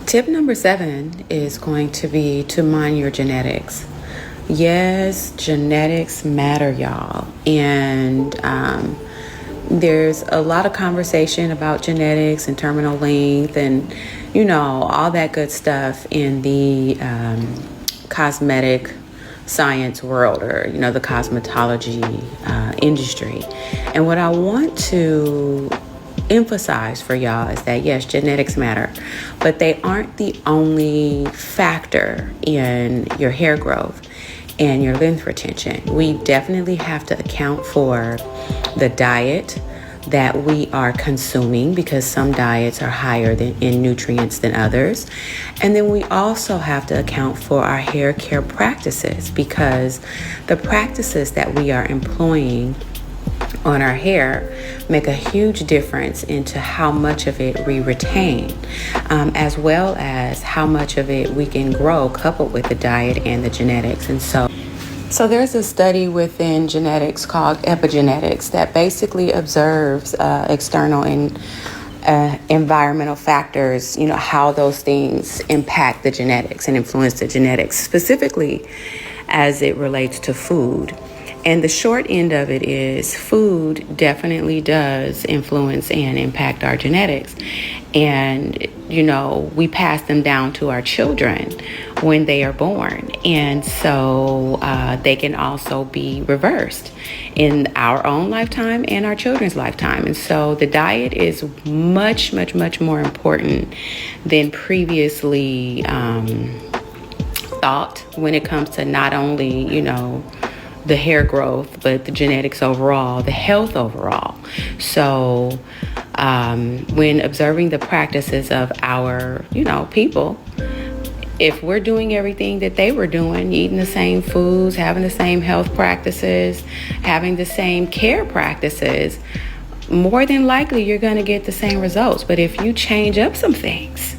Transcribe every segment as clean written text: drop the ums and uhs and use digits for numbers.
Tip number 7 is going to be to mind your genetics. Yes, genetics matter, y'all. And there's a lot of conversation about genetics and terminal length and, all that good stuff in the cosmetic science world, or, the cosmetology industry. And what I want to emphasize for y'all is that yes, genetics matter, but they aren't the only factor in your hair growth and your length retention. We definitely have to account for the diet that we are consuming, because some diets are higher in nutrients than others. And then we also have to account for our hair care practices, because the practices that we are employing on our hair make a huge difference into how much of it we retain, as well as how much of it we can grow, coupled with the diet and the genetics. And so there's a study within genetics called epigenetics that basically observes external and environmental factors, how those things impact the genetics and influence the genetics, specifically as it relates to food. And the short end of it is food definitely does influence and impact our genetics. And, we pass them down to our children when they are born. And so they can also be reversed in our own lifetime and our children's lifetime. And so the diet is much, much, much more important than previously thought when it comes to not only, the hair growth, but the genetics overall, the health overall. So when observing the practices of our, people, if we're doing everything that they were doing, eating the same foods, having the same health practices, having the same care practices, more than likely you're going to get the same results. But if you change up some things,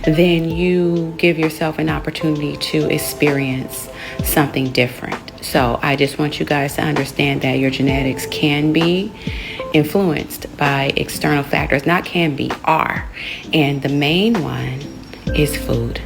then you give yourself an opportunity to experience something different. So I just want you guys to understand that your genetics can be influenced by external factors, not can be, are. And the main one is food.